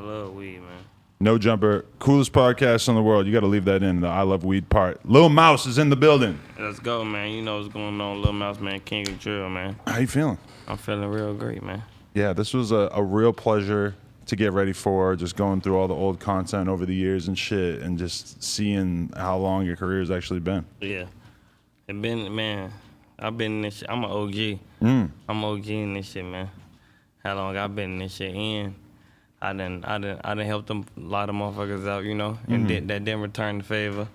I love weed, man. No Jumper, coolest podcast in the world. You got to leave that in, the I love weed part. Lil Mouse is in the building. Let's go, man. You know what's going on, Lil Mouse, man. King of Drill, man. How you feeling? I'm feeling real great, man. Yeah, this was a real pleasure to get ready for, just going through all the old content over the years and shit, and just seeing how long your career has actually been. Yeah. It been, man, I've been in this shit. I'm an OG. I'm OG in this shit, man. How long I've been in this shit, and I done helped them, a lot of motherfuckers out, you know, and that didn't return the favor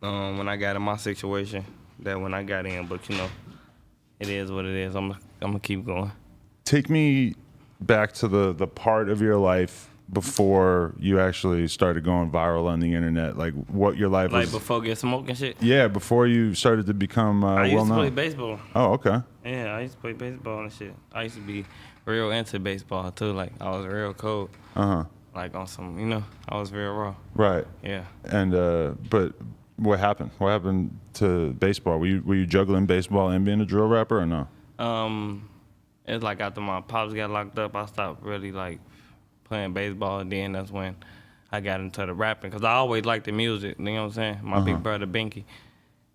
when I got in my situation, that when I got in, but you know, it is what it is. I'm gonna keep going. Take me back to the part of your life before you actually started going viral on the internet, like what your life was. Like before Get Smoke and shit? Yeah, before you started to become I used well-known. to play baseball. Oh, okay. Yeah, I used to play baseball and shit. I used to be real into baseball too. Like I was real cold. Like on some, you know, I was real raw. Right. Yeah. And but what happened? What happened to baseball? Were you juggling baseball and being a drill rapper or no? It's like after my pops got locked up, I stopped really like playing baseball, and then that's when I got into the rapping, because I always liked the music, you know what I'm saying? My big brother, Binky,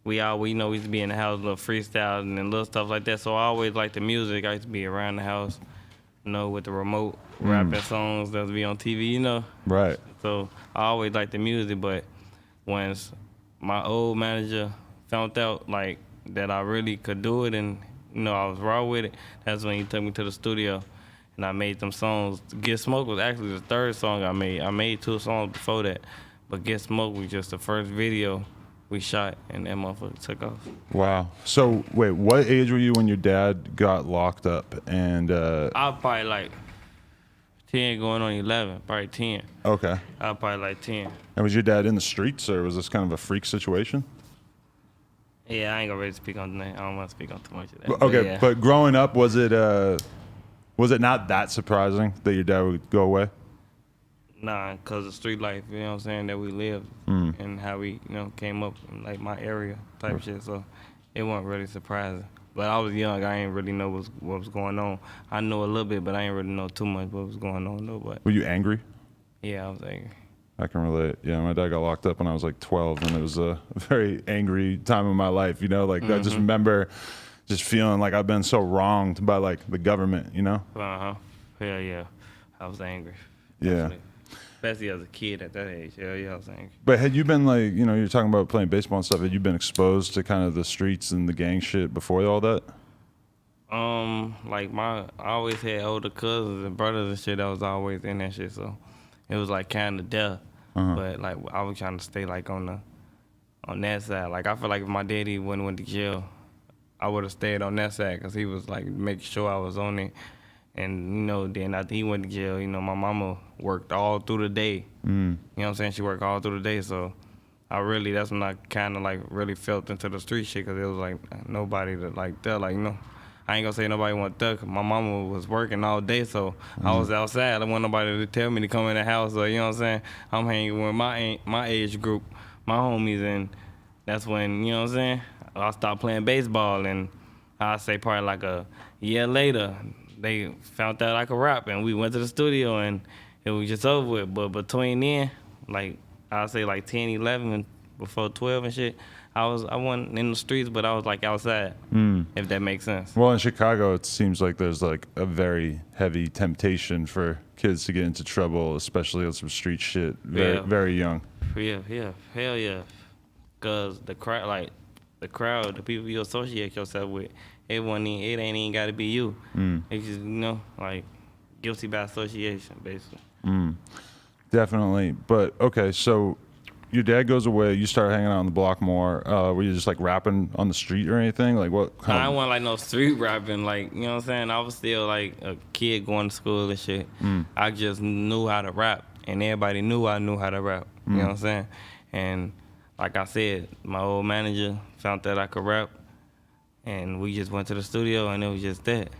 we used to be in the house, little freestyles and little stuff like that, so I always liked the music. I used to be around the house, you know, with the remote, rapping songs that would be on TV, you know? Right. So I always liked the music, but once my old manager found out, like, that I really could do it and, you know, I was raw with it, that's when he took me to the studio. And I made them songs. Get Smoke was actually the third song I made. I made 2 songs before that, but Get Smoke was just the first video we shot, and that motherfucker took off. Wow. So wait, what age were you when your dad got locked up? And I was probably like 10 going on 11, probably 10. Okay. I was probably like 10. And was your dad in the streets, or was this kind of a freak situation? Yeah, I ain't gonna really speak on that. I don't want to speak on too much of that. Okay, yeah. but growing up, was it not that surprising that your dad would go away? Nah, cause the street life, you know what I'm saying, that we lived and how we, you know, came up in like my area type shit. So it wasn't really surprising. But I was young, I ain't really know what was going on. I know a little bit, but I ain't really know too much what was going on though. But Were you angry? yeah, I was angry. I can relate. Yeah, my dad got locked up when I was like 12, and it was a very angry time in my life. You know, like I just remember just feeling like I've been so wronged by like the government. You know? Hell yeah, I was angry. Yeah. Especially as a kid at that age. Hell yeah, I was angry. But had you been like, you know, you're talking about playing baseball and stuff. Had you been exposed to kind of the streets and the gang shit before all that? Like I always had older cousins and brothers and shit that was always in that shit. So it was like kind of death. But like I was trying to stay like on that side. Like I feel like if my daddy wouldn't went to jail, I would have stayed on that side, because he was like making sure I was on it. And you know, then after he went to jail, you know, my mama worked all through the day. You know what I'm saying? She worked all through the day. So that's when I kind of like really felt into the street shit, because it was like nobody to like that. Like, you know, I ain't gonna say nobody want to thug. My mama was working all day, so I was outside. I didn't want nobody to tell me to come in the house. So, you know what I'm saying? I'm hanging with my age group, my homies, and that's when, you know what I'm saying, I stopped playing baseball. And I say probably like a year later, they found out I could rap, and we went to the studio, and it was just over with. But between then, like I say like 10, 11, and before 12 and shit, I wasn't in the streets, but I was like outside, if that makes sense. Well, in Chicago, it seems like there's like a very heavy temptation for kids to get into trouble, especially on some street shit, very young. Yeah, hell yeah. Cause the crowd, the people you associate yourself with, it ain't even gotta be you. It's just, you know, like guilty by association, basically. Definitely. But okay, so your dad goes away, you start hanging out on the block more. Were you just like rapping on the street or anything? Like what kind I wasn't like no street rapping, like, you know what I'm saying? I was still like a kid going to school and shit. I just knew how to rap, and everybody knew I knew how to rap. You know what I'm saying? And like I said, my old manager found that I could rap, and we just went to the studio, and it was just that.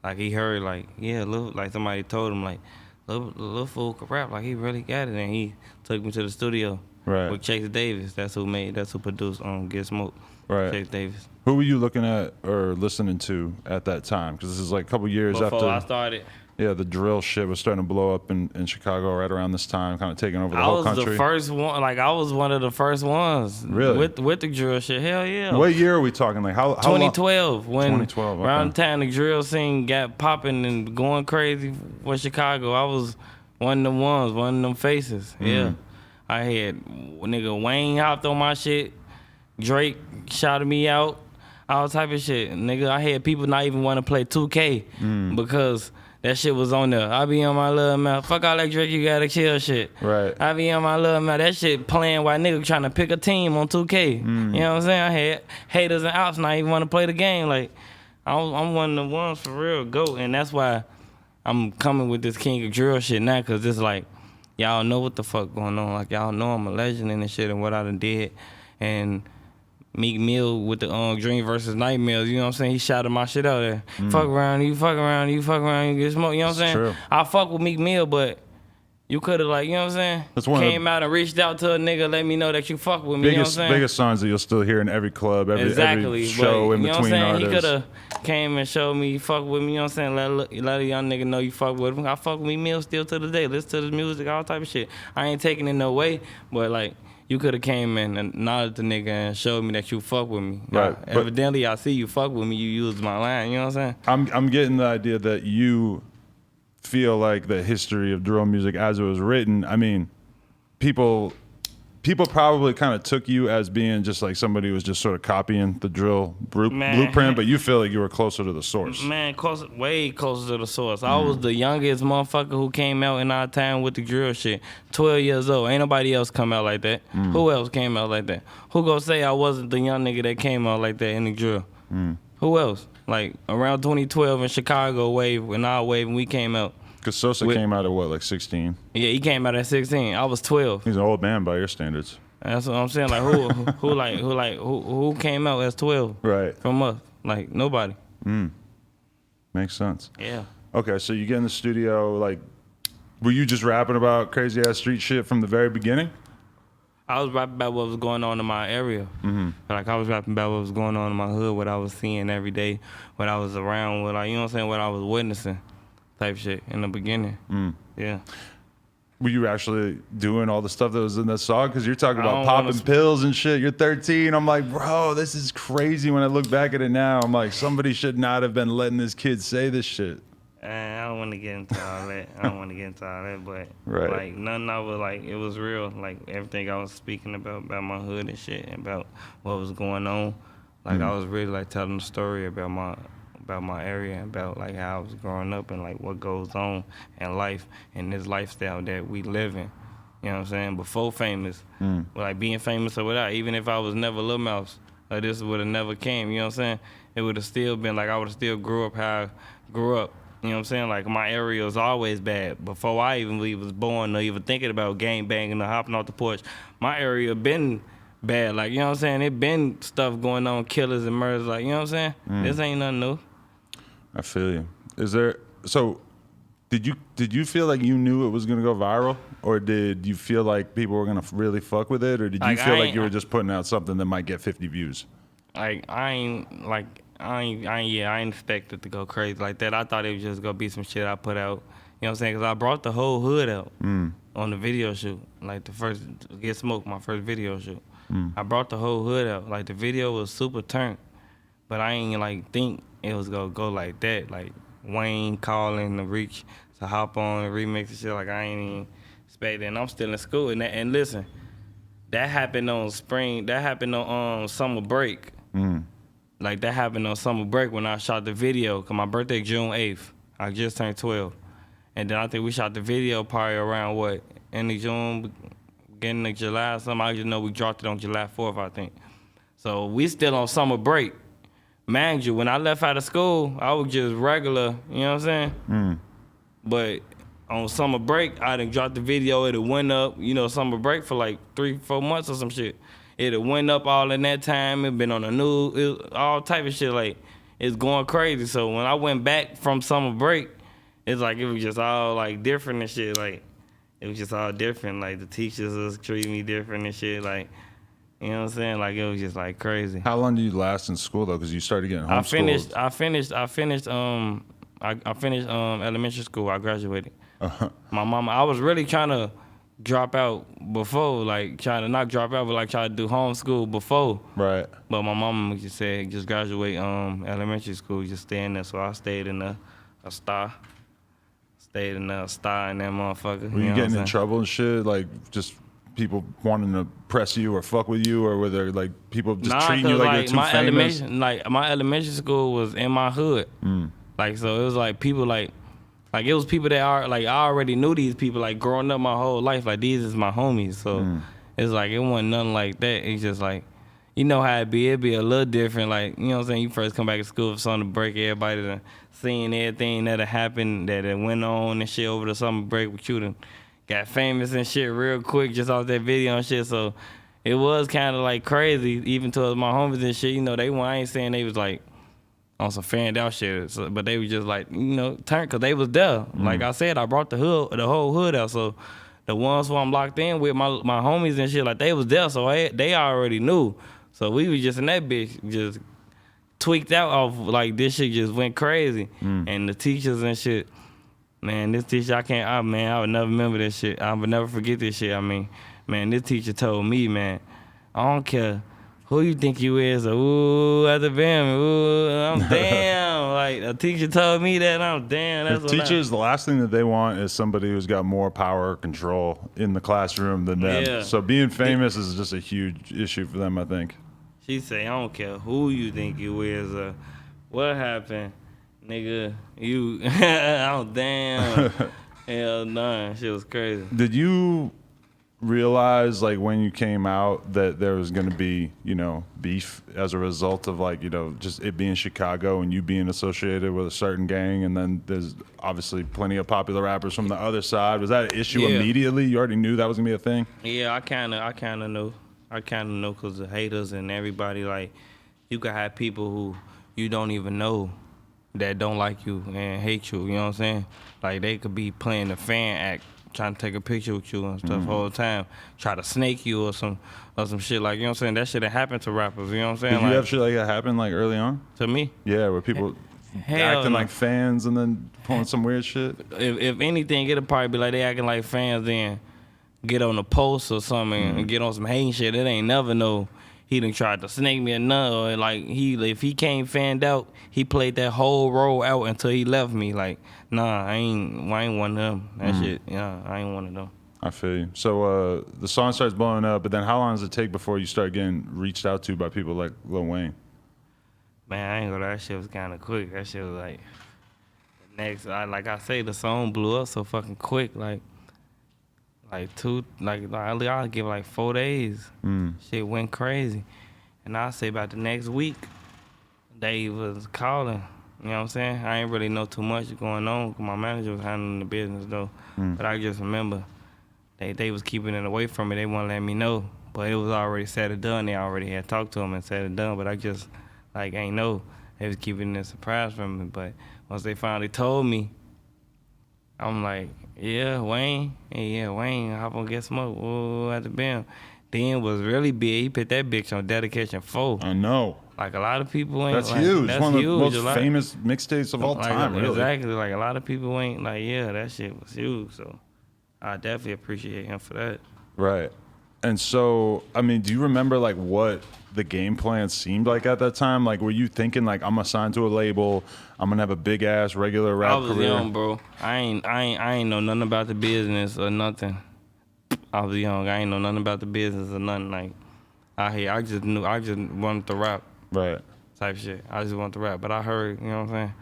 Like he heard, like, yeah, like somebody told him, like, little fool could rap, like he really got it, and he took me to the studio. Right. With Chase Davis. That's who produced Get Smoke. Right. Chase Davis. Who were you looking at or listening to at that time? Because this is like a couple years Before after. I started. Yeah, the drill shit was starting to blow up in Chicago right around this time, kind of taking over the whole country. I was the first one. Like, I was one of the first ones. Really? With the drill shit. Hell yeah. What year are we talking? Like how 2012. long? When 2012. Okay. around the time the drill scene got popping and going crazy for Chicago, I was one of them ones, one of them faces. Yeah. I had nigga Wayne hopped on my shit. Drake shouted me out. All type of shit. Nigga, I had people not even want to play 2K because that shit was on there. I be on my little mouth. Fuck all that Drake, you gotta chill shit. Right. I be on my little mouth. That shit playing while nigga trying to pick a team on 2K. You know what I'm saying? I had haters and outs not even want to play the game. Like, I'm one of the ones for real, GOAT. And that's why I'm coming with this King of Drill shit now, because it's like, y'all know what the fuck going on. Like, y'all know I'm a legend in this shit and what I done did. And Meek Mill with the Dream versus Nightmares, you know what I'm saying? He shouted my shit out there. Fuck around, you fuck around, you fuck around, you get smoked, you know what I'm saying? True. I fuck with Meek Mill, but you could have, like, you know what I'm saying? Came out and reached out to a nigga, let me know that you fuck with me, you know what I'm saying? Biggest songs that you'll still hear in every club, every show but, in between artists. You know what I'm saying? He could have came and showed me you fuck with me, you know what I'm saying? Let a young nigga know you fuck with him. I fuck with Meek Mill still to the day. Listen to the music, all type of shit. I ain't taking it no way, but, like, you could have came in and nodded the nigga and showed me that you fuck with me. Right. Evidently, I see you fuck with me. You used my line. You know what I'm saying? I'm getting the idea that you feel like the history of drill music as it was written. I mean, people probably kind of took you as being just like somebody who was just sort of copying the drill blueprint, but you feel like you were closer to the source. Man, way closer to the source. I was the youngest motherfucker who came out in our time with the drill shit. 12 years old. Ain't nobody else come out like that. Who else came out like that? Who gonna say I wasn't the young nigga that came out like that in the drill? Who else? Like, around 2012 in Chicago wave, in our wave, when we came out. Because Sosa came out at what, like 16? Yeah, he came out at 16. I was 12. He's an old man by your standards. That's what I'm saying. Like, who came out as 12? Right. From us? Like, nobody. Makes sense. Yeah. Okay, so you get in the studio, like, were you just rapping about crazy ass street shit from the very beginning? I was rapping about what was going on in my area. Like, I was rapping about what was going on in my hood, what I was seeing every day, what I was around with, like, you know what I'm saying, what I was witnessing. Type shit in the beginning. Yeah. Were you actually doing all the stuff that was in that song? Because you're talking about popping pills and shit. You're 13. I'm like, bro, this is crazy. When I look back at it now, I'm like, somebody should not have been letting this kid say this shit. I don't want to get into all that. But like, nothing of it, like, it was real. Like, everything I was speaking about my hood and shit, and about what was going on. Like, I was really, like, telling the story about my area, about like how I was growing up and like what goes on in life and this lifestyle that we live in. You know what I'm saying? Before famous, but like being famous or without, even if I was never Lil Mouse, like this would have never came. You know what I'm saying? It would have still been like I would have still grew up how I grew up. You know what I'm saying? Like, my area was always bad. Before I even was born or even thinking about gang banging or hopping off the porch, my area been bad. Like, you know what I'm saying? It been stuff going on, killers and murders. Like, you know what I'm saying? This ain't nothing new. I feel you. Did you feel like you knew it was gonna go viral, or did you feel like people were gonna really fuck with it, or did you feel like you were just putting out something that might get 50 views? Like, I ain't expect it to go crazy like that. I thought it was just gonna be some shit I put out. You know what I'm saying? Because I brought the whole hood out on the video shoot. Like, the first Get Smoked, my first video shoot. I brought the whole hood out. Like, the video was super turned, but I ain't like think it was gonna go like that. Like, Wayne calling the reach to hop on and remix and shit. Like, I ain't even expect it. And I'm still in school. And listen, that happened on summer break. Like, that happened on summer break when I shot the video. Cause my birthday June 8th. I just turned 12. And then I think we shot the video probably around what? End of June, beginning of July or something. I just know we dropped it on July 4th, I think. So we still on summer break. Mind you, when I left out of school, I was just regular, you know what I'm saying? But on summer break, I done dropped the video, it went up, you know, summer break for like 3-4 months or some shit. It went up all in that time, it been on the news, all type of shit, like, it's going crazy. So when I went back from summer break, it's like it was just all like different and shit, like, it was just all different. Like, the teachers was treating me different and shit, like, you know what I'm saying? Like, it was just like crazy. How long did you last in school though? Because you started getting homeschooled. I finished I finished elementary school. I graduated. My mama, I was really trying to drop out before, like trying to not drop out, but like try to do homeschool before. Right. But my mama just said, just graduate elementary school, just stay in there. So I stayed in a star. Stayed in a star in that motherfucker. Were you know getting what in I'm trouble and shit? Like just people wanting to press you or fuck with you, or were there like people just treating you like you're too famous? My elementary school was in my hood. Like so it was like people like it was people that are like I already knew these people like growing up my whole life. Like these is my homies. So it's like it wasn't nothing like that. It's just like you know how it'd be a little different. Like, you know what I'm saying? You first come back to school for something to break everybody to seeing everything that happened that went on and shit over the summer break with you done got famous and shit real quick just off that video and shit. So it was kind of like crazy, even towards my homies and shit. You know, I ain't saying they was like on some fanned out shit, so, but they was just like, you know, because they was there. Like I said, I brought the whole hood out. So the ones who I'm locked in with, my homies and shit, like they was there, so they already knew. So we was just in that bitch, just tweaked out off like this shit just went crazy. And the teachers and shit, man, this teacher I would never remember this shit. I would never forget this shit. I mean, man, this teacher told me, man, I don't care who you think you is, or ooh, at the bam, ooh, I'm damn. Like a teacher told me that, I'm damn. That's what Teachers, the last thing that they want is somebody who's got more power or control in the classroom than them. Yeah. So being famous is just a huge issue for them, I think. She say, I don't care who you think you is, or what happened, nigga. You, I'm damn. Hell nah, shit was crazy. Did you realize, like, when you came out that there was going to be, you know, beef as a result of, like, you know, just it being Chicago and you being associated with a certain gang, and then there's obviously plenty of popular rappers from the other side? Was that an issue immediately? You already knew that was going to be a thing? Yeah, I kind of knew. I kind of know because the haters and everybody, like, you could have people who you don't even know that don't like you and hate you, you know what I'm saying? Like, they could be playing the fan act, trying to take a picture with you and stuff the whole time, try to snake you or some shit, like, you know what I'm saying? That shit that happened to rappers, you know what I'm saying? Did you have shit like that happen, like, early on? To me? Yeah, where people acting like fans and then pulling some weird shit? If anything, it'll probably be like they acting like fans, then get on a post or something and get on some hating shit. It ain't never know he done tried to snake me or none. Or like if he came fanned out, he played that whole role out until he left me. Like, nah, I ain't one of them. That shit, yeah, I ain't one of them. I feel you. So the song starts blowing up, but then how long does it take before you start getting reached out to by people like Lil Wayne? Man, I ain't gonna lie, that shit was kind of quick. That shit was like next. Like I say, the song blew up so fucking quick. I'll give like 4 days. Shit went crazy. And I'll say about the next week, they was calling. You know what I'm saying? I ain't really know too much going on. My manager was handling the business though. But I just remember they was keeping it away from me. They wouldn't let me know. But it was already said and done. They already had talked to them and said and done. But I just ain't know. They was keeping it a surprise from me. But once they finally told me, I'm like, yeah, Wayne. Hey, yeah, Wayne, hop on Get Smoke. Ooh, at the bam. Then was really big. He put that bitch on Dedication 4. I know. Like, a lot of people ain't. That's like, huge. That's one of the huge. most famous mixtapes of all time, really. Exactly. Like, a lot of people ain't like, yeah, that shit was huge. So I definitely appreciate him for that. Right. And so, I mean, do you remember, like, what the game plan seemed like at that time? Like, were you thinking, like, I'm going to sign to a label, I'm going to have a big-ass regular rap career? I was young, bro. I ain't know nothing about the business or nothing. I was young. I ain't know nothing about the business or nothing. Like, out here, I just wanted to rap. Right. Type shit. I just wanted to rap. But I heard, you know what I'm saying,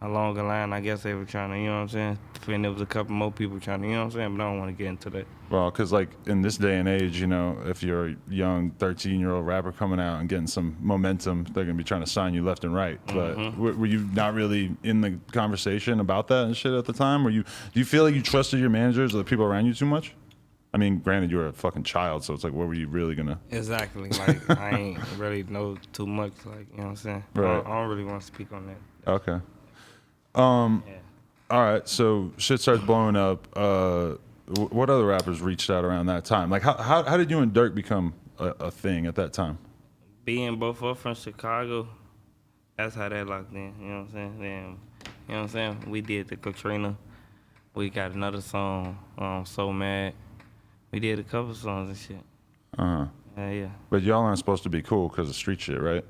along the line, I guess they were trying to, you know what I'm saying, and there was a couple more people trying to, you know what I'm saying, but I don't want to get into that. Well, because, like, in this day and age, you know, if you're a young 13-year-old rapper coming out and getting some momentum, they're going to be trying to sign you left and right. But were you not really in the conversation about that and shit at the time? Do you feel like you trusted your managers or the people around you too much? I mean, granted, you were a fucking child, so it's like, what were you really going to... Exactly. Like, I ain't really know too much, like, you know what I'm saying? Right. I don't really want to speak on that. Okay. Yeah. All right, so shit starts blowing up. What other rappers reached out around that time? Like, how did you and Durk become a thing at that time? Being both up from Chicago, that's how that locked in, you know what I'm saying? Then You know what I'm saying? We did the Katrina. We got another song, So Mad. We did a couple songs and shit. Uh-huh. Yeah. But y'all aren't supposed to be cool because of street shit, right?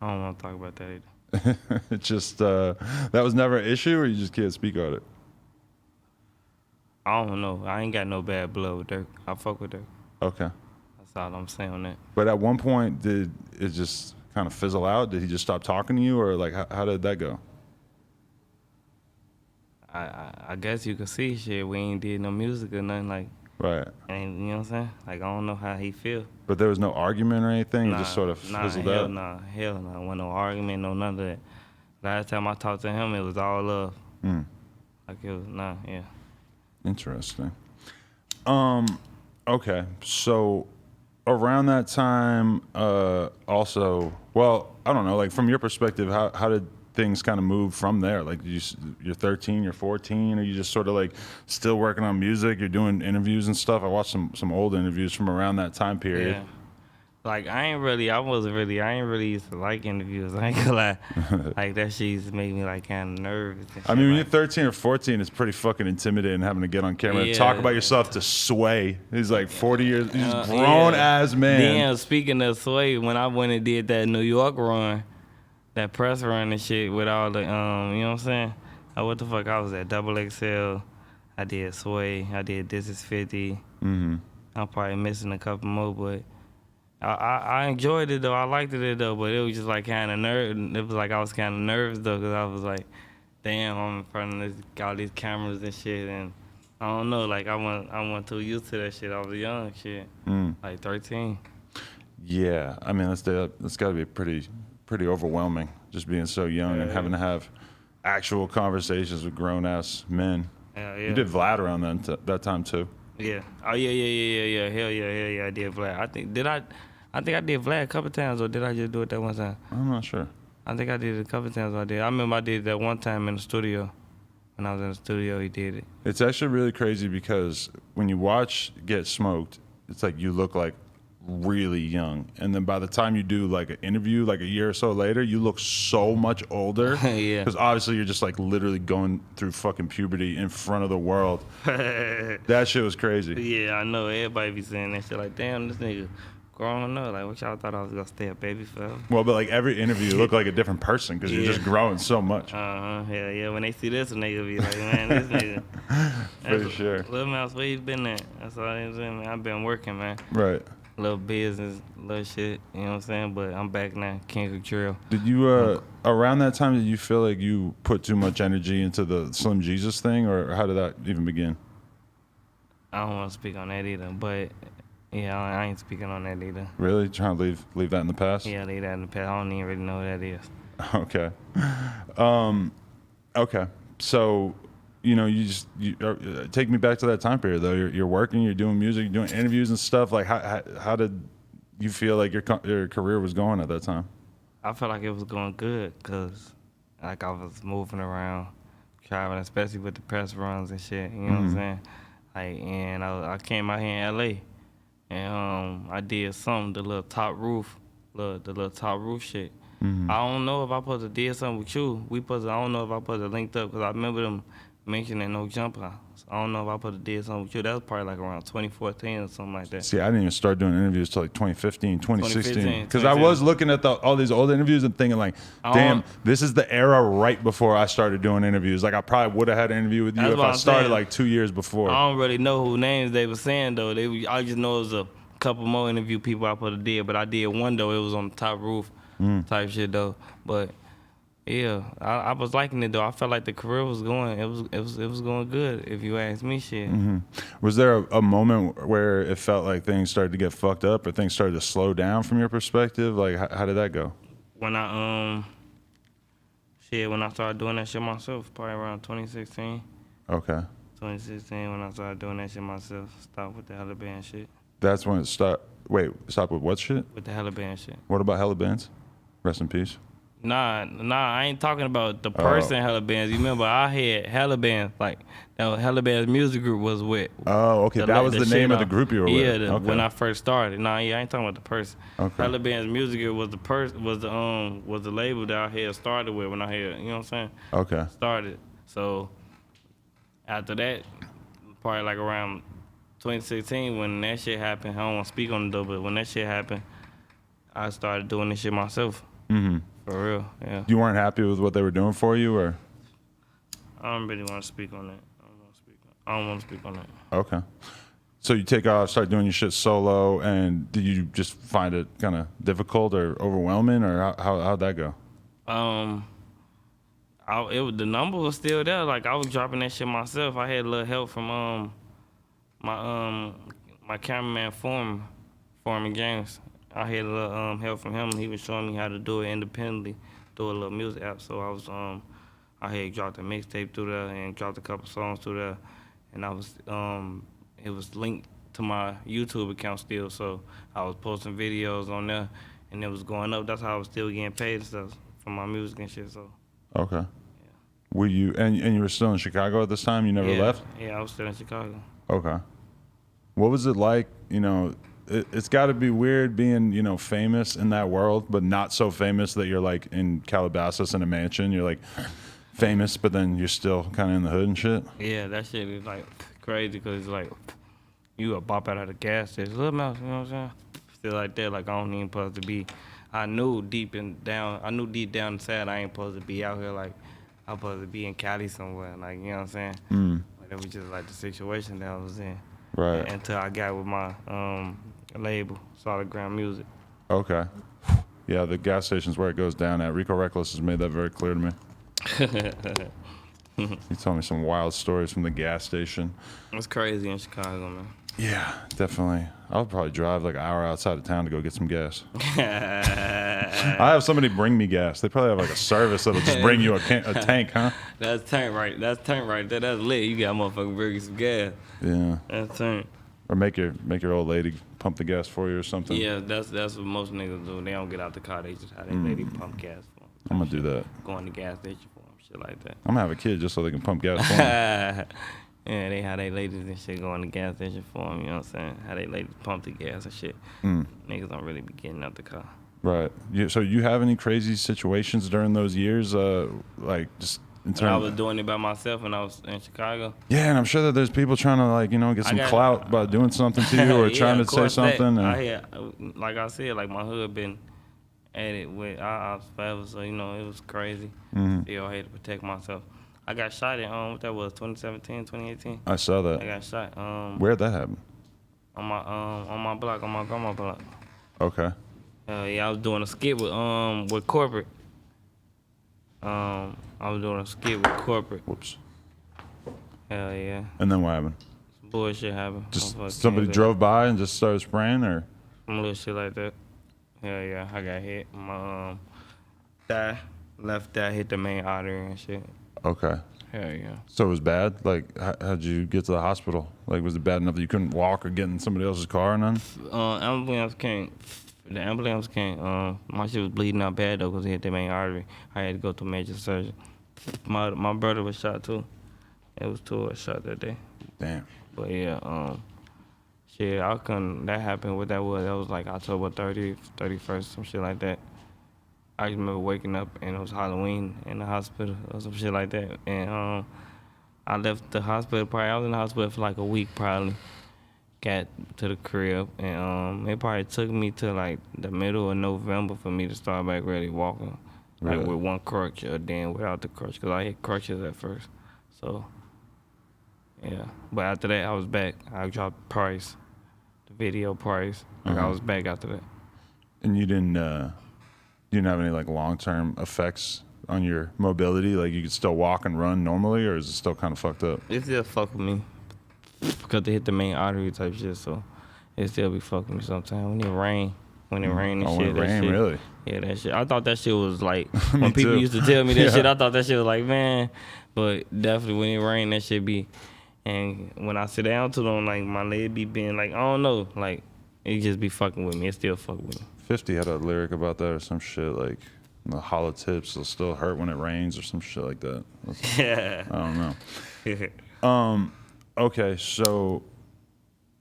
I don't want to talk about that either. It's just, that was never an issue, or you just can't speak on it? I don't know. I ain't got no bad blood with Durk. I fuck with Durk. Okay. That's all I'm saying on that. But at one point, did it just kind of fizzle out? Did he just stop talking to you, or like how did that go? I guess you could see shit. We ain't did no music or nothing like. Right. And you know what I'm saying? Like I don't know how he feel. But there was no argument or anything. It just sort of fizzled out. Hell no. Wasn't no argument, no none of that. Last time I talked to him, it was all love. Like it was yeah. Interesting. Okay. So around that time, also, well, I don't know. Like from your perspective, how did things kind of move from there? Like you're 13, you're 14, or you just sort of like still working on music? You're doing interviews and stuff. I watched some old interviews from around that time period. Yeah. Like I ain't really used to like interviews. I ain't gonna lie. Like that shit used to make me like kind of nervous. I mean, when you're 13 or 14, it's pretty fucking intimidating having to get on camera and talk about yourself to Sway. He's like 40 years, he's a grown ass man. Then speaking of Sway, when I went and did that New York run, that press run and shit with all the, you know what I'm saying? What the fuck? I was at Double XL. I did Sway. I did This Is 50. I'm probably missing a couple more, but I enjoyed it though. I liked it though, but it was just like kind of it was like I was kind of nervous though, because I was like, damn, I'm in front of all these cameras and shit, and I don't know, like I wasn't too used to that shit. I was young, shit, like 13. Yeah, I mean that's got to be pretty overwhelming, just being so young and having to have actual conversations with grown ass men. Yeah. You did Vlad around that time too. Yeah. Oh yeah. Hell yeah. I did Vlad. I think I did Vlad a couple times, or did I just do it that one time? I'm not sure. I think I did it a couple times. I remember I did that one time in the studio. When I was in the studio, he did it. It's actually really crazy because when you watch Get Smoked, it's like you look like really young, and then by the time you do like an interview like a year or so later, you look so much older. Yeah, because obviously you're just like literally going through fucking puberty in front of the world. That shit was crazy. Yeah, I know everybody be saying that shit, like damn, this nigga growing up, like what y'all thought I was gonna stay a baby forever? Well, but like every interview you look like a different person because you're just growing so much. Hell yeah, when they see this one, they gonna be like, man, this nigga. For sure. Lil Mouse, where you been at? That's all I'm saying, man. I've been working, man. Right. Little business, little shit, you know what I'm saying? But I'm back now, King of Drill. Did you, around that time, did you feel like you put too much energy into the Slim Jesus thing, or how did that even begin? I don't want to speak on that either, but yeah, I ain't speaking on that either. Really? Trying to leave that in the past? Yeah, leave that in the past. I don't even really know what that is. Okay. Okay. So, you know, you take me back to that time period though. You're working, you're doing music, you're doing interviews and stuff. Like, how did you feel like your career was going at that time? I felt like it was going good because, like, I was moving around, traveling, especially with the press runs and shit. You know what I'm saying? Like, and I came out here in LA, and I did the little top roof shit. I don't know if I supposed to did something with you. I don't know if I supposed to linked up because I remember them mentioning No Jumper. I don't know if I supposed to did something with you. That was probably like around 2014 or something like that. See, I didn't even start doing interviews till like 2015, 2016. Because I was looking at all these old interviews and thinking like, damn, this is the era right before I started doing interviews. Like I probably would have had an interview with you if I started like 2 years before. I don't really know who names they were saying though. I just know it was a couple more interview people I supposed to did, but I did one though. It was on the top roof type shit though. But yeah, I was liking it though. I felt like the career was going. It was going good. If you ask me, shit. Was there a moment where it felt like things started to get fucked up, or things started to slow down from your perspective? Like, how did that go? When I started doing that shit myself, probably around 2016. Okay. 2016 when I started doing that shit myself. Stopped with the Hella Band shit. That's when it stopped. Wait, stop with what shit? With the Hella Band shit. What about Hella Bands? Rest in peace. Nah, I ain't talking about the person Hella Bands. You remember I had Hella Bands, like that Hella Bands music group was with. Oh, okay. That was the name of the group you were with. Yeah, Okay. when I first started. Nah, yeah, I ain't talking about the person. Okay. Hella Bands music group was the label that I had started with when I had, you know what I'm saying? Okay. Started. So after that, probably like around 2016 when that shit happened. I don't want to speak on it though, but when that shit happened, I started doing this shit myself. Mm-hmm. For real, yeah. You weren't happy with what they were doing for you, or? I don't really want to speak on that. I don't want to speak on that. Okay. So you take off, start doing your shit solo, and did you just find it kind of difficult or overwhelming, or how'd that go? The number was still there. Like I was dropping that shit myself. I had a little help from my cameraman Foreman James. I had a little help from him. He was showing me how to do it independently through a little music app. So I had dropped a mixtape through there and dropped a couple songs through there, and it was linked to my YouTube account still. So I was posting videos on there, and it was going up. That's how I was still getting paid and stuff from my music and shit. So. Okay. Yeah. Were you and you were still in Chicago at this time? You never left? Yeah, I was still in Chicago. Okay. What was it like? You know, it's got to be weird being, you know, famous in that world, but not so famous that you're like in Calabasas in a mansion. You're like famous, but then you're still kind of in the hood and shit. Yeah, that shit is like crazy because it's like you a bop out of the gas station, little mouse, you know what I'm saying? Still like that, like I don't even supposed to be. I knew deep down inside I ain't supposed to be out here. Like I'm supposed to be in Cali somewhere. Like you know what I'm saying? But it was just like the situation that I was in. Right. Until I got with my label, Solid Ground Music. Okay. Yeah, the gas station's where it goes down at. Rico Reckless has made that very clear to me. He told me some wild stories from the gas station. It's crazy in Chicago, man. Yeah, definitely. I'll probably drive like an hour outside of town to go get some gas. I have somebody bring me gas. They probably have like a service that'll just bring you a tank, huh? That's tank right there. That's lit. You got motherfucking bring you some gas. Yeah. That's tank. Or make your old lady pump the gas for you or something. Yeah, that's what most niggas do. They don't get out the car. They just have their lady pump gas for them. I'm gonna do that. Go in the gas station for them, shit like that. I'm gonna have a kid just so they can pump gas for me. Yeah, they have their ladies and shit go in the gas station for them, you know what I'm saying? How they ladies pump the gas and shit. Niggas don't really be getting out the car. Right. So you have any crazy situations during those years, like just in terms? I was doing it by myself when I was in Chicago. Yeah, and I'm sure that there's people trying to like, you know, get some clout by doing something to you or yeah, trying to say something. Like I said, like my hood been at it with ops forever, so you know it was crazy. Still I had to protect myself. I got shot in what that was 2017, 2018. I saw that. I got shot. Where'd that happen? On my block, on my grandma's block. Okay. Yeah, I was doing a skit with corporate. I was doing a skit with corporate. Whoops. Hell yeah. And then what happened? Some bullshit happened. Just somebody drove by and just started spraying, or? Some little shit like that. Hell yeah, I got hit. My left thigh hit the main artery and shit. Okay. Hell yeah. So it was bad? Like, how'd you get to the hospital? Like, was it bad enough that you couldn't walk or get in somebody else's car or none? Ambulance came. The ambulance came. My shit was bleeding out bad though because it hit the main artery. I had to go to major surgery. My brother was shot too. It was 2 of us shot that day. Damn. But yeah, shit, I couldn't. That happened. What that was like October 30th, 31st, some shit like that. I just remember waking up and it was Halloween in the hospital or some shit like that. And I left the hospital I was in the hospital for like a week probably. Got to the crib and it probably took me to like the middle of November for me to start back really walking. Like with one crutch or then without the crutch because I had crutches at first. So, yeah. But after that I was back. I dropped Price, the video Price. Like I was back after that. And you didn't have any like long-term effects on your mobility? Like you could still walk and run normally, or is it still kind of fucked up? It still fuck with me because they hit the main artery type shit, so it still be fucking me sometimes. When it rain and shit. When it rain, really? Yeah, that shit. I thought that shit was like, when people too. used to tell me that shit, I thought that shit was like, man. But definitely when it rain, that shit be. And when I sit down to them, like my leg be being like, I don't know, like it just be fucking with me. It still fuck with me. 50 had a lyric about that or some shit like, The hollow tips will still hurt when it rains or some shit like that. Yeah. I don't know. Okay, so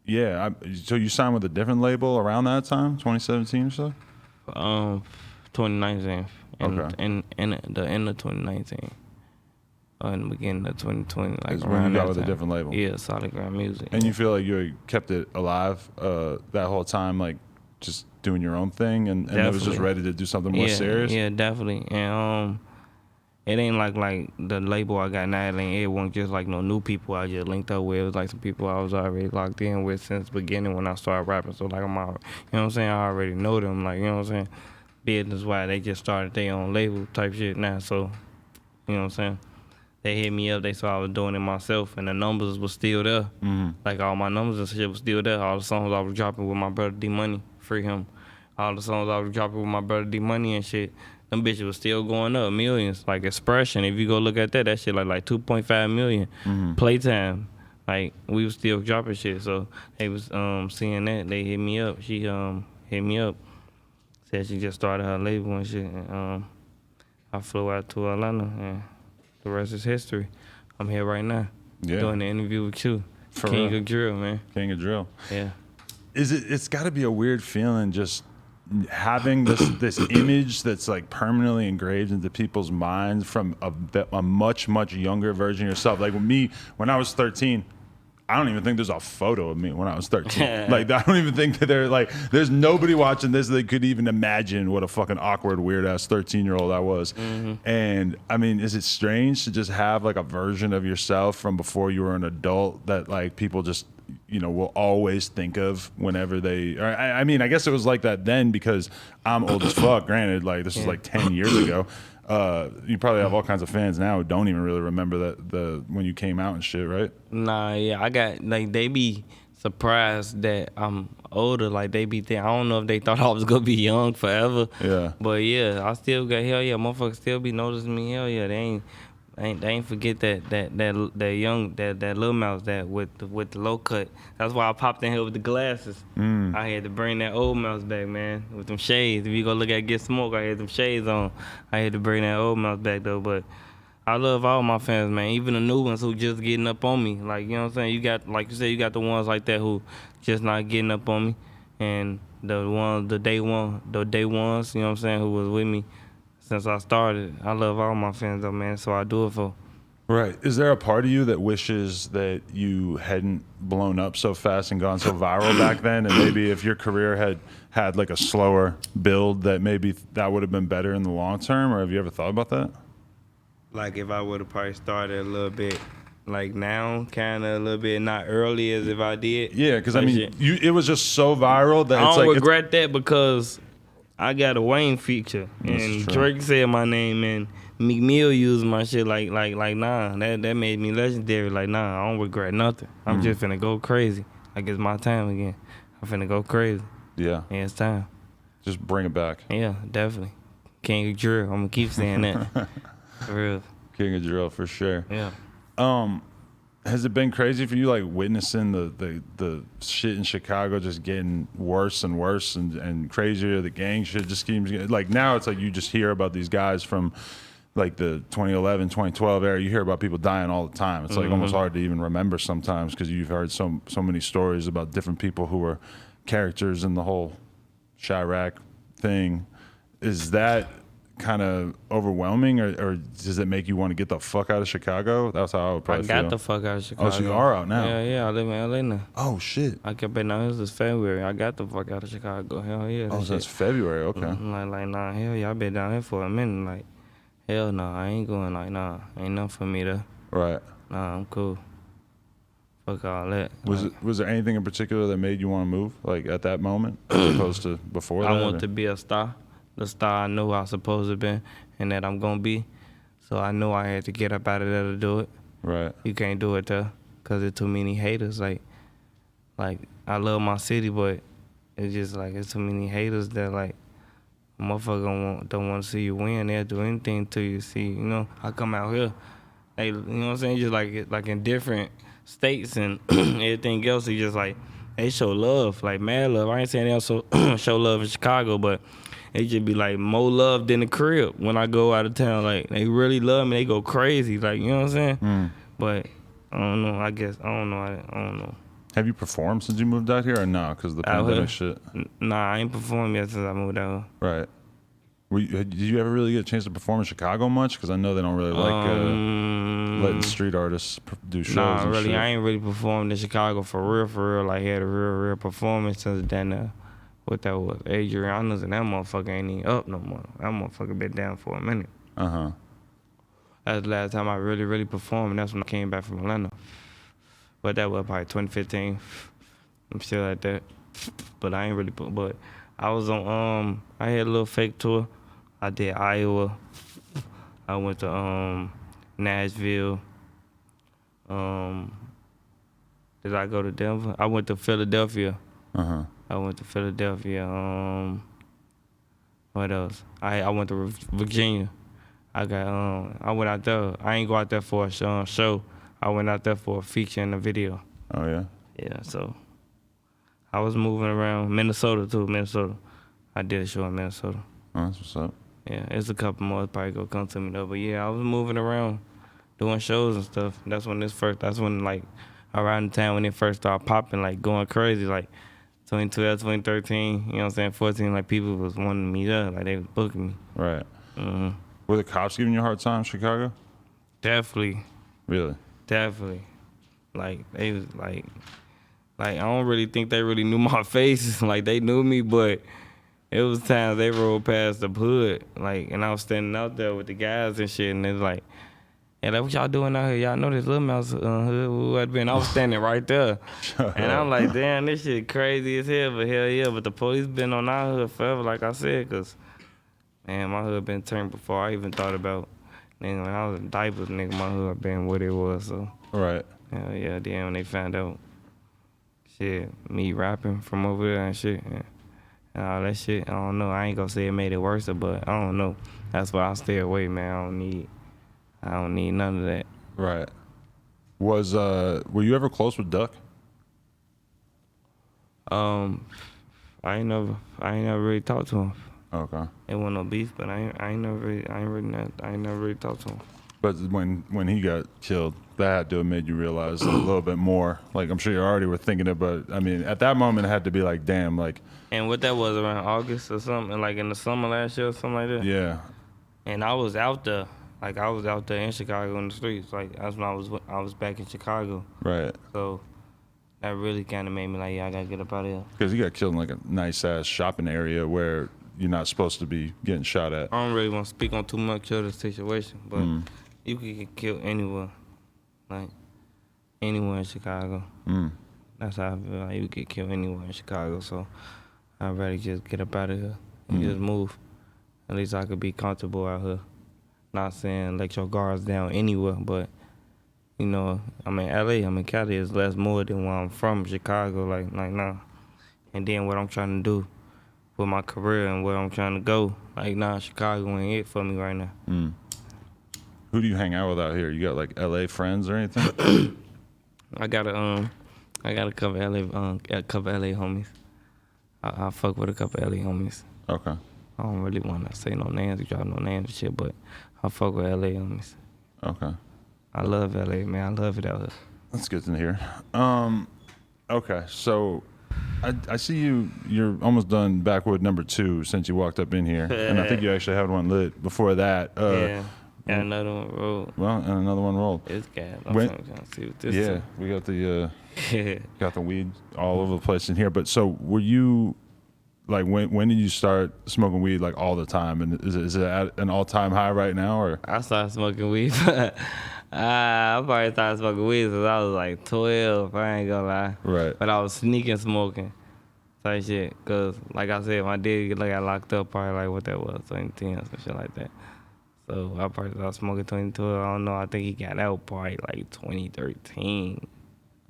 yeah, so you signed with a different label around that time, 2017 or so? 2019. Okay. In the end of 2019. In the beginning of 2020, like Is around when you got that with a time. different label. Yeah, Solid Ground Music. And you feel like you kept it alive that whole time, like just doing your own thing, and it was just ready to do something more serious? Yeah, definitely. And it ain't like the label I got now. It wasn't just like no new people I just linked up with. It was like some people I was already locked in with since the beginning when I started rapping. So like you know what I'm saying? I already know them. Like, you know what I'm saying? Business wise, they just started their own label type shit now. So, you know what I'm saying? They hit me up. They saw I was doing it myself, and the numbers was still there. Mm-hmm. Like all my numbers and shit was still there. All the songs I was dropping with my brother D Money, free him. All the songs I was dropping with my brother D Money and shit, them bitches was still going up, millions. Like Expression, if you go look at that shit like 2.5 million. Mm-hmm. Playtime, like we was still dropping shit. So they was seeing that. They hit me up. She hit me up, said she just started her label and shit. And, I flew out to Atlanta and the rest is history. I'm here right now, doing the interview with you, For King real. of Drill, man. King of Drill. Yeah. It's got to be a weird feeling just having this image that's like permanently engraved into people's minds from a much younger version of yourself. Like with me, when I was 13, I don't even think there's a photo of me when I was 13. Like, I don't even think that there's nobody watching this that could even imagine what a fucking awkward, weird ass 13-year-old I was. Mm-hmm. And I mean, is it strange to just have like a version of yourself from before you were an adult that like people just, will always think of whenever they, I mean, I guess it was like that then because I'm old as fuck. Granted, like this was like 10 years ago. You probably have all kinds of fans now who don't even really remember that when you came out and shit, right? Nah, yeah, I got like they be surprised that I'm older. Like they be I don't know if they thought I was gonna be young forever. Yeah. But yeah, I still got motherfuckers still be noticing me. Hell yeah, they ain't forget that young that little mouse that with the low cut. That's why I popped in here with the glasses. I had to bring that old mouse back, man, with them shades. If you go look at Get Smoke, I had them shades on. I had to bring that old mouse back though, but I love all my fans, man. Even the new ones who just getting up on me. Like, you know what I'm saying? You got, like you said, you got the ones like that who just not getting up on me. And the day ones, you know what I'm saying, who was with me since I started. I love all my fans though, man. So I do it for. Right. Is there a part of you that wishes that you hadn't blown up so fast and gone so viral back then? And maybe if your career had like a slower build, that maybe that would have been better in the long term? Or have you ever thought about that? Like if I would have probably started a little bit, like now, kind of a little bit not early as if I did. Yeah, because I mean, it was just so viral that I it's don't like regret that because I got a Wayne feature and Drake said my name and Meek Mill used my shit like nah, that made me legendary. Like nah, I don't regret nothing. I'm just finna go crazy. Like it's my time again. I'm finna go crazy. Yeah, it's time. Just bring it back. Yeah, definitely. King of Drill. I'm gonna keep saying that. For real. King of Drill for sure. Yeah. Has it been crazy for you, like witnessing the shit in Chicago just getting worse and worse and crazier? The gang shit just keeps getting, like now it's like you just hear about these guys from like the 2011, 2012 era. You hear about people dying all the time. It's like almost hard to even remember sometimes because you've heard so many stories about different people who were characters in the whole Chirac thing. Is that kind of overwhelming, or does it make you want to get the fuck out of Chicago? That's how I would probably feel. I got the fuck out of Chicago. Oh, so you are out now? Yeah, I live in LA now. Oh, shit. I kept been out here since February. I got the fuck out of Chicago. Hell yeah. Oh, so that's February, okay. Like, nah, hell yeah, I been down here for a minute. Like, hell no, I ain't going. Like, nah, ain't nothing for me there. Right. Nah, I'm cool. Fuck all that. Was there anything in particular that made you want to move, like at that moment, as opposed to before that? I want to be a star. The star I knew I was supposed to be and that I'm going to be. So I knew I had to get up out of there to do it. Right. You can't do it there because there's too many haters. Like I love my city, but it's just like it's too many haters that like motherfucker don't want to see you win. They'll do anything to you. See, I come out here, you know what I'm saying? Just like in different states and everything else, it's just like they show love, like mad love. I ain't saying they also show love in Chicago, but It should be like more love than the crib when I go out of town. Like they really love me. They go crazy. Like you know what I'm saying? But I don't know. I guess I don't know. I don't know. Have you performed since you moved out here or no? Because the Out pandemic here? shit. Nah, I ain't performed yet since I moved out here. Right. Did you ever really get a chance to perform in Chicago much? Because I know they don't really like letting street artists do shows. Nah, and really, shit. I ain't really performed in Chicago for real. Like had a real performance since then. What that was, Adriana's, and that motherfucker ain't even up no more. That motherfucker been down for a minute. That's the last time I really performed, and that's when I came back from Atlanta. But that was probably 2015. I'm still at that. But I ain't really, but I was on, I had a little fake tour. I did Iowa. I went to Nashville. Did I go to Denver? I went to Philadelphia. I went to Philadelphia. What else? I went to Virginia. I went out there. I ain't go out there for a show. I went out there for a feature and a video. Oh yeah. Yeah, so I was moving around. Minnesota too. I did a show in Minnesota. Oh, that's what's up. Yeah, it's a couple more that probably gonna come to me though. But yeah, I was moving around, doing shows and stuff. That's when like around the time when it first started popping, like going crazy, like 2012, 2013, you know what I'm saying, 14, like people was wanting me up, like they was booking me. Right. Were the cops giving you a hard time in Chicago? Definitely. Really? Definitely. Like they was like I don't really think they really knew my face. Like they knew me, but it was times they rolled past the hood, like, and I was standing out there with the guys and shit, and it's like, hey, like, what y'all doing out here? Y'all know this Little Mouse hood? And I was standing right there. And I'm like, damn, this shit crazy as hell, but hell yeah. But the police been on our hood forever, like I said, because, man, my hood been turned before I even thought about. Nigga, when I was in diapers, nigga, my hood been what it was, so. Right. Hell yeah, then when they found out, shit, me rapping from over there and shit, and all that shit, I don't know. I ain't gonna say it made it worse, but I don't know. That's why I stay away, man. I don't need none of that. Right. Were you ever close with Duck? I ain't never really talked to him. Okay. It wasn't no beef, but I ain't never really talked to him. But when he got killed, that had to have made you realize a little bit more. Like, I'm sure you already were thinking it, but I mean, at that moment, it had to be like, damn, like. And what that was around August or something, like in the summer last year or something like that. Yeah. And I was out there, like I was out there in Chicago in the streets. Like that's when I was back in Chicago. Right. So that really kind of made me like, yeah, I gotta get up out of here. Because he got killed in like a nice ass shopping area where you're not supposed to be getting shot at. I don't really want to speak on too much of the situation, but you could get killed anywhere, like anywhere in Chicago. That's how I feel. Like you could get killed anywhere in Chicago. So I'd rather just get up out of here and just move. At least I could be comfortable out here. Not saying let your guards down anywhere, but you know, I'm in LA, I'm in Cali, it's less more than where I'm from, Chicago, like nah. And then what I'm trying to do with my career and where I'm trying to go, like nah, Chicago ain't it for me right now. Who do you hang out with out here? You got like LA friends or anything? I got a couple LA homies. I fuck with a couple LA homies. Okay. I don't really want to say no names, drop no names and shit, but I fuck with LA homies. Okay. I love LA, man. I love it out here. That's good to hear. Okay, so I see you're almost done Backwood #2 since you walked up in here, and I think you actually had one lit before that. Yeah, and another one rolled. Well, and another one rolled. It's gas. I'm trying to see what this is. We got the weed all over the place in here. But so were you? Like when did you start smoking weed like all the time? And is it at an all-time high right now or? I started smoking weed. I probably started smoking weed since I was like 12. I ain't gonna lie. Right. But I was sneaking smoking type shit. Cause like I said, my dad got locked up probably like what that was, 2010 or some shit like that. So I probably started smoking 2012. I don't know. I think he got out probably like 2013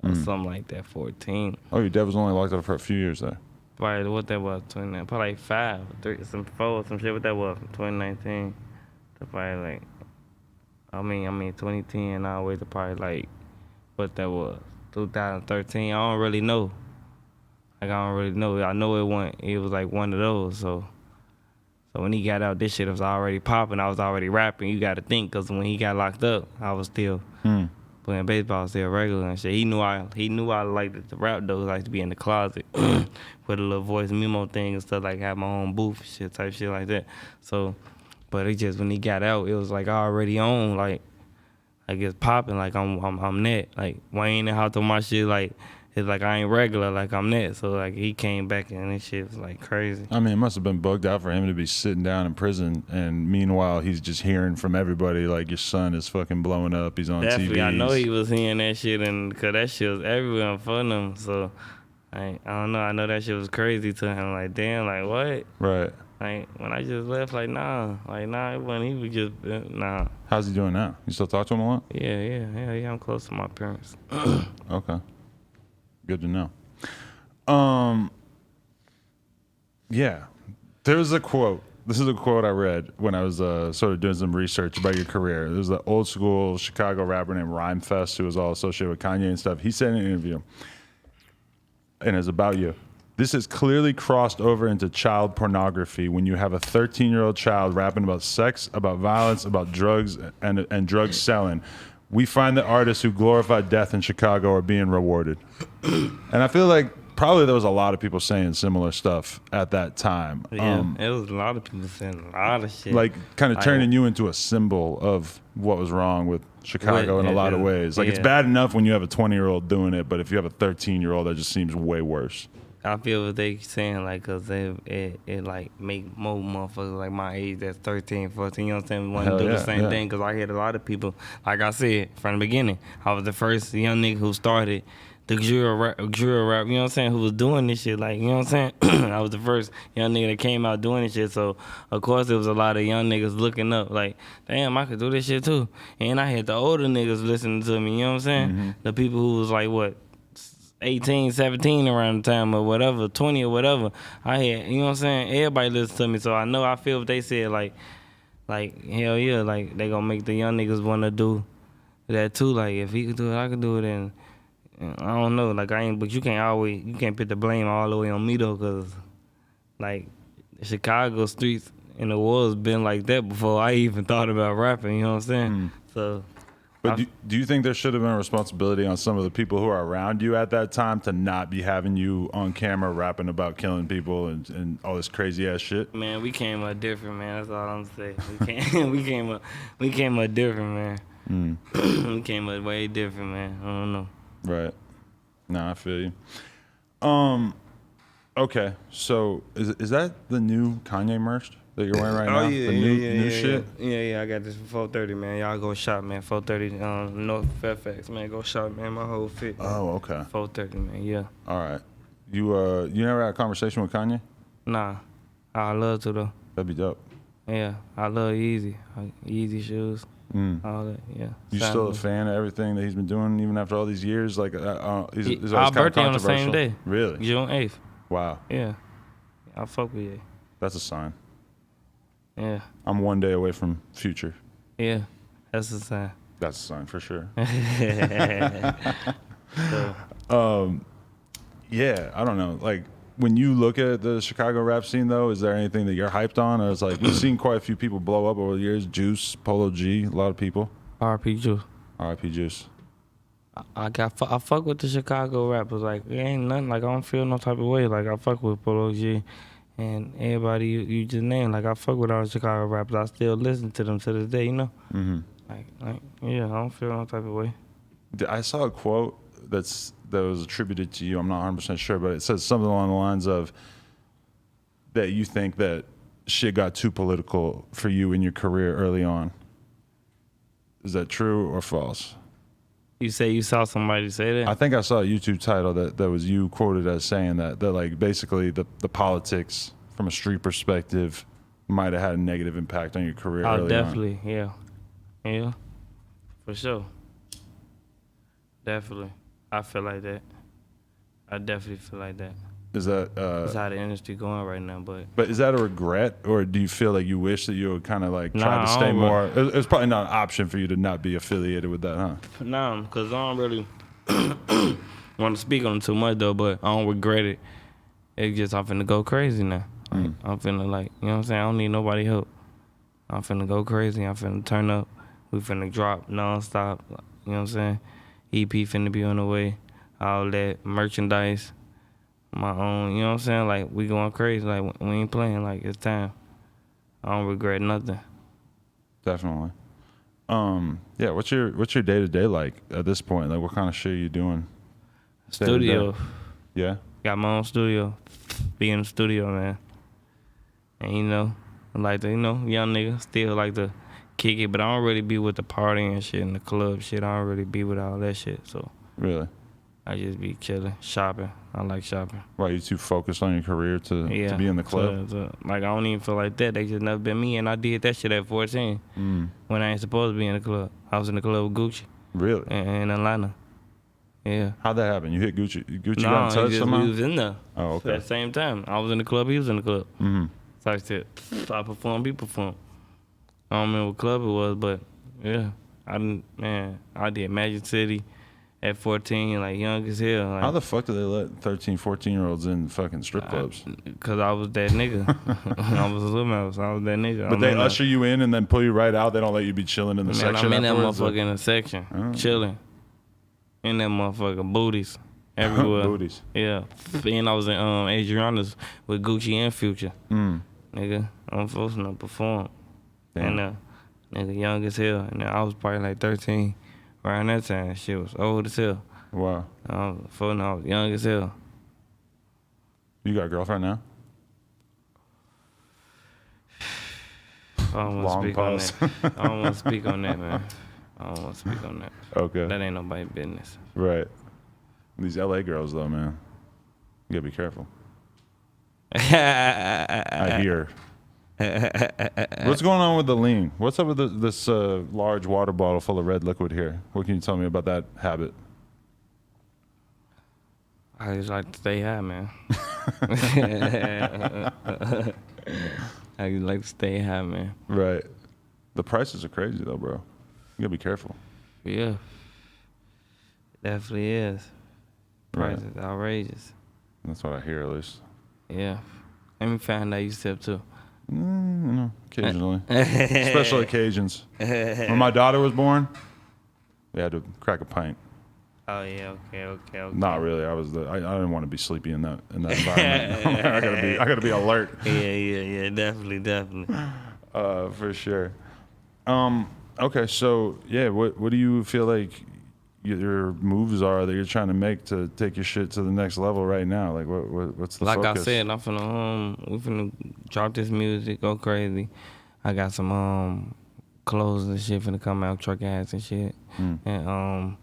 or something like that, 14. Oh, your dad was only locked up for a few years there. Probably what that was, 29, probably like 5, 3, some 4, some shit. What that was, from 2019 to probably like, I mean 2010 all the way to probably like, what that was, 2013. I don't really know. Like I don't really know. I know it was like one of those. So So when he got out, this shit was already popping. I was already rapping. You got to think, because when he got locked up, I was still playing baseball, still regular and shit. He knew I liked to rap though. Like to be in the closet with a little voice memo thing and stuff, like have my own booth, shit type shit like that. So, but it just when he got out, it was like already on, like it's popping, like I'm net. Like Wayne and how to my shit, like it's like I ain't regular, like I'm net. So like he came back and this shit was like crazy. I mean, it must have been bugged out for him to be sitting down in prison, and meanwhile he's just hearing from everybody like your son is fucking blowing up. He's on Definitely, TV. I know he was hearing that shit, and cause that shit was everywhere for them. So I don't know. I know that shit was crazy to him. Like damn, like what? Right. Like when I just left, like nah, it wasn't. He was just nah. How's he doing now? You still talk to him a lot? Yeah. I'm close to my parents. Okay. Good to know. Yeah. There's a quote. This is a quote I read when I was sort of doing some research about your career. There's an old school Chicago rapper named Rhymefest who was all associated with Kanye and stuff. He said in an interview, and it's about you. This has clearly crossed over into child pornography when you have a 13-year-old child rapping about sex, about violence, about drugs, and drug selling. We find that artists who glorify death in Chicago are being rewarded. And I feel like probably there was a lot of people saying similar stuff at that time. Yeah, it was a lot of people saying a lot of shit. Like kind of turning you into a symbol of what was wrong with Chicago in a lot of ways. Like it's bad enough when you have a 20-year-old doing it, but if you have a 13-year-old, that just seems way worse. I feel what they saying, like, cause it like make more motherfuckers like my age that's 13, 14, you know what I'm saying, want to do the same thing. Cause I heard a lot of people, like I said from the beginning, I was the first young nigga who started the drill rap, you know what I'm saying, who was doing this shit, like, you know what I'm saying. I was the first young nigga that came out doing this shit, so of course there was a lot of young niggas looking up, like, damn, I could do this shit too. And I had the older niggas listening to me, you know what I'm saying, the people who was like what 18, 17 around the time or whatever, 20 or whatever. I had, you know what I'm saying? Everybody listen to me, so I feel what they said, like hell yeah, like they gonna make the young niggas wanna do that too. Like if he could do it, I could do it, and I don't know, like but you can't put the blame all the way on me though, cause like the Chicago streets and the world's been like that before I even thought about rapping, you know what I'm saying? So. But do you think there should have been a responsibility on some of the people who are around you at that time to not be having you on camera rapping about killing people and all this crazy ass shit? Man, we came up different, man. That's all I'm saying. We came up different, man. We came up way different, man. I don't know. Right. No, I feel you. Okay, so is that the new Kanye merch that you're wearing right now? Yeah, the new shit? Yeah, I got this for 430, man. Y'all go shop, man. 430 North Fairfax, man. Go shop, man. My whole fit. Man. Oh, okay. 430, man. Yeah. All right. You never had a conversation with Kanye? Nah. I love to though. That'd be dope. Yeah, I love Yeezy. Yeezy shoes. All that. Yeah. You still a fan of everything that he's been doing even after all these years? Like, he's our birthday on the same day. Really? June 8th. Wow. Yeah. I fuck with you. That's a sign. Yeah. I'm one day away from Future. Yeah. That's a sign. That's a sign for sure. So. Yeah, I don't know. Like, when you look at the Chicago rap scene, though, is there anything that you're hyped on? Or it's like, we've seen quite a few people blow up over the years. Juice, Polo G, a lot of people. RP Juice. RP Juice. I fuck with the Chicago rappers. Like, it ain't nothing. Like, I don't feel no type of way. Like, I fuck with Polo G and everybody you just named. Like, I fuck with all the Chicago rappers. I still listen to them to this day, you know? Mm-hmm. Like, yeah, I don't feel no type of way. I saw a quote that was attributed to you. I'm not 100% sure, but it says something along the lines of that you think that shit got too political for you in your career early on. Is that true or false? You say you saw somebody say that? I think I saw a YouTube title that was you quoted as saying that like basically the politics from a street perspective might have had a negative impact on your career early on. Definitely, yeah. Yeah, for sure. Definitely. I feel like that. I definitely feel like that. Is that that's how the industry going right now, but is that a regret, or do you feel like you wish that you would kind of like try to stay more? It's probably not an option for you to not be affiliated with that, huh? No, because I don't really want to speak on it too much though, but I don't regret it. It's just I'm finna go crazy now. Like, I'm finna, like, you know what I'm saying? I don't need nobody help. I'm finna go crazy. I'm finna turn up. We finna drop nonstop. You know what I'm saying? EP finna be on the way. All that merchandise. My own, you know what I'm saying? Like, we going crazy. Like, we ain't playing. Like, it's time. I don't regret nothing. Definitely. Yeah, what's your day-to-day like at this point? Like, what kind of shit are you doing? Studio. Yeah? Got my own studio. Be in the studio, man. And, you know, I like to, you know, young nigga still like to kick it, but I don't really be with the partying and shit and the club shit. I don't really be with all that shit. So Really? I just be chilling, shopping. I like shopping. Why, you too focused on your career to be in the club? Like, I don't even feel like that. They just never been me, and I did that shit at 14 when I ain't supposed to be in the club. I was in the club with Gucci Really? in Atlanta. Yeah. How'd that happen? You hit Gucci? Gucci No, got in touch somehow? we was in there. Oh, okay. At the same time. I was in the club, he was in the club. Mm-hmm. So I said, so I performed, he performed. I don't remember what club it was, but yeah. I did Magic City at 14, like young as hell. Like, How the fuck do they let 13, 14-year-olds in fucking strip clubs? Because I was that nigga. I was a little mouse. I was that nigga. But they usher you in and then pull you right out. They don't let you be chilling in the section I'm in that afterwards? motherfucker in the section, chilling. In that motherfucker, booties everywhere. Booties. Yeah. And I was in Adriana's with Gucci and Future. Nigga, I'm supposed to perform. Damn. And nigga young as hell. And I was probably like 13 around that time. Shit was old as hell. Wow. I was young as hell. You got a girlfriend now? I don't want to speak on that. I don't want to speak on that, man. I don't want to speak on that. Okay. That ain't nobody's business. Right. These LA girls, though, man. You gotta be careful. I hear. What's going on with the lean? What's up with this large water bottle full of red liquid here? What can you tell me about that habit? I just like to stay high, man. I just like to stay high, man. Right. The prices are crazy, though, bro. You gotta be careful. Yeah. Definitely is. Price is outrageous. That's what I hear, at least. Yeah. Let me find out you sip too. You know, occasionally. Special occasions. When my daughter was born, they had to crack a pint. Oh yeah, okay. Not really. I didn't want to be sleepy in that environment. I gotta be alert. Yeah. Definitely. For sure. Okay, so yeah, what do you feel like your moves are that you're trying to make to take your shit to the next level right now? Like what's the like focus? I said, I'm finna we finna drop this music, go crazy. I got some clothes and shit finna come out, truck ads and shit. And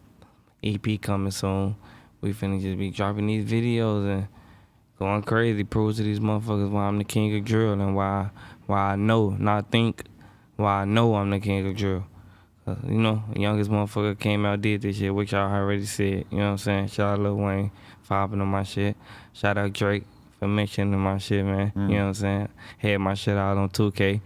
EP coming soon. We finna just be dropping these videos and going crazy, prove to these motherfuckers why I'm the king of drill and why I know, not think, why I know I'm the king of drill. You know, the youngest motherfucker came out, did this shit, which y'all already said. You know what I'm saying? Shout out Lil Wayne for hopping on my shit. Shout out Drake for mentioning my shit, man. You know what I'm saying? Had my shit out on 2K.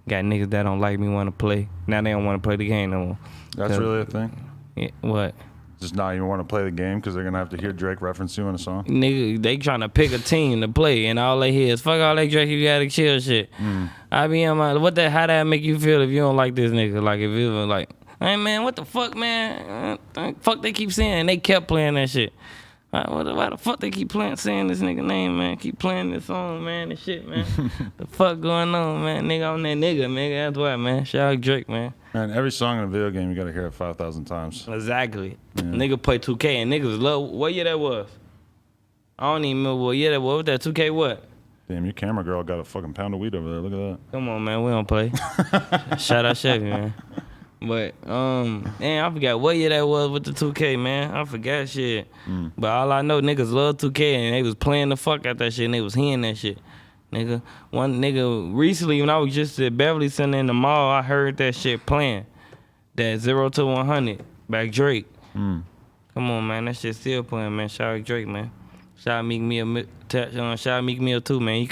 Got niggas that don't like me want to play. Now they don't want to play the game no more. That's really a thing? Yeah, what? Just not even want to play the game because they're going to have to hear Drake reference you in a song? Nigga, they trying to pick a team to play, and all they hear is, fuck all that Drake, you gotta chill shit. I be in my, how that make you feel if you don't like this nigga? Like, if it was like, hey man, what the fuck, man? Fuck they keep saying, and they kept playing that shit. Why the fuck they keep saying this nigga name, man? Keep playing this song, man, and shit, man. The fuck going on, man? Nigga, I'm that nigga, nigga. That's why, man. Shout out Drake, man. Man, every song in a video game, you got to hear it 5,000 times. Exactly. Yeah. Nigga play 2K, and niggas love, what year that was? I don't even remember what year that was. What that 2K what? Damn, your camera girl got a fucking pound of weed over there. Look at that. Come on, man. We don't play. Shout out Chevy, man. But, man, I forgot what year that was with the 2K, man. I forgot shit. But all I know, niggas love 2K, and they was playing the fuck out that shit, and they was hearing that shit. Nigga, one nigga, recently when I was just at Beverly Center in the mall, I heard that shit playing. That 0 to 100, back Drake. Come on, man, that shit still playing, man. Shout out Drake, man. Shout out Meek Mill too, man.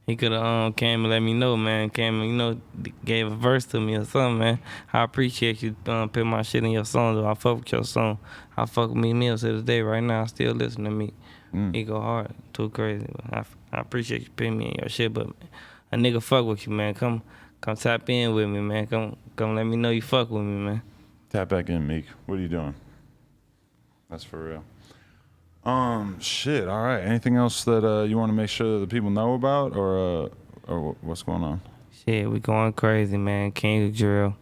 He could have came and let me know, man. Came and, gave a verse to me or something, man. I appreciate you put my shit in your song, though. I fuck with your song. I fuck with me Mills to this day. Right now, I still listen to me. He go hard. Too crazy. I appreciate you putting me in your shit, but man, a nigga fuck with you, man. Come tap in with me, man. Come let me know you fuck with me, man. Tap back in, Meek. What are you doing? That's for real. Shit. All right. Anything else that you want to make sure that the people know about, or what's going on? Shit, we going crazy, man. King of Drill.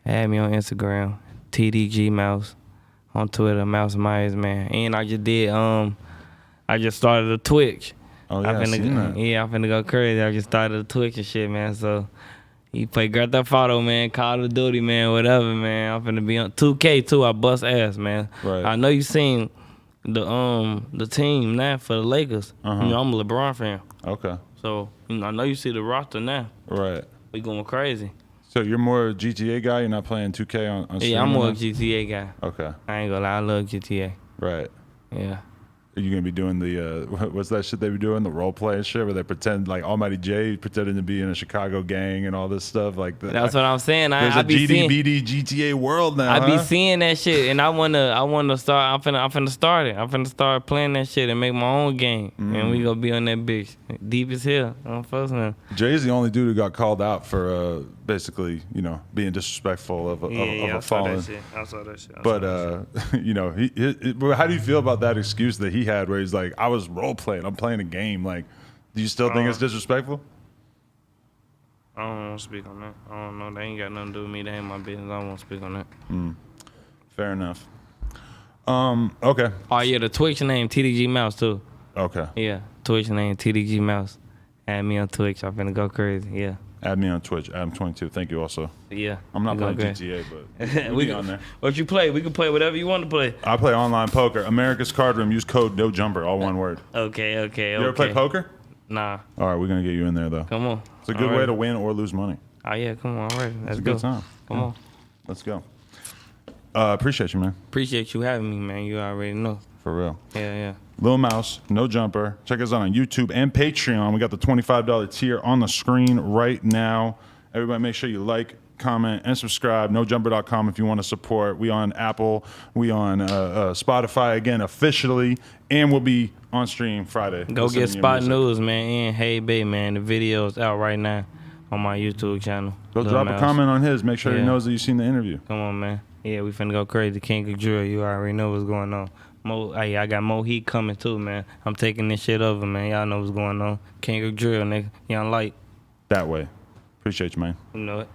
Add me on Instagram. TDG Mouse. On Twitter, Mouse Myers, man. And I just did. I just started a Twitch. Oh yeah, I seen that. Yeah, I'm finna go crazy. I just started a Twitch and shit, man. So you play Grand Theft Auto, man, Call of Duty, man, whatever, man. I'm finna be on 2K too. I bust ass, man. Right. I know you seen the team now for the Lakers. I'm a LeBron fan. Okay. So I know you see the roster now. Right. We going crazy. So you're more a GTA guy. You're not playing 2K on. Yeah, I'm more a GTA guy. Okay. I ain't gonna lie, I love GTA. Right. Yeah. Are you gonna be doing the what's that shit they be doing, the role play and shit, where they pretend like Almighty J pretending to be in a Chicago gang and all this stuff like that? That's what I'm saying. There's I a be GDBD GTA world now. I be seeing that shit, and I wanna start. I'm finna start it. I'm finna start playing that shit and make my own game, and we gonna be on that bitch deep as hell. I'm fussing. Jay's the only dude who got called out for basically, being disrespectful of a fallen. I saw that shit. But how do you feel about that excuse that he had, where he's like, "I was role playing. I'm playing a game." Like, do you still think it's disrespectful? I don't want to speak on that. I don't know. They ain't got nothing to do with me. They ain't my business. I don't want to speak on that. Fair enough. Okay. Oh yeah, the Twitch name TDG Mouse too. Okay. Yeah, Twitch name TDG Mouse. Add me on Twitch. I'm finna go crazy. Yeah. Add me on Twitch. I'm 22. Thank you also. Yeah. I'm not playing GTA, but we be on there. What you play? We can play whatever you want to play. I play online poker. America's Card Room. Use code NOJUMPER. All one word. Okay. You ever play poker? Nah. All right, we're gonna get you in there though. Come on. It's a good way to win or lose money. Oh yeah, come on. All right. Let's It's a go. good time. Come on. Let's go. Appreciate you, man. Appreciate you having me, man. You already know. For real. Yeah. Lil Mouse, No Jumper. Check us out on YouTube and Patreon. We got the $25 tier on the screen right now. Everybody make sure you like, comment, and subscribe. NoJumper.com if you want to support. We on Apple. We on Spotify again officially. And we'll be on stream Friday. Go get Spot News, man. And Hey Bay, man. The video's out right now on my YouTube channel. Go drop a comment on his. Make sure he knows that you've seen the interview. Come on, man. Yeah, we finna go crazy. King of Drill, you already know what's going on. I got more heat coming too, man. I'm taking this shit over, man. Y'all know what's going on. King of Drill, nigga. Young Light. That way. Appreciate you, man. You know it.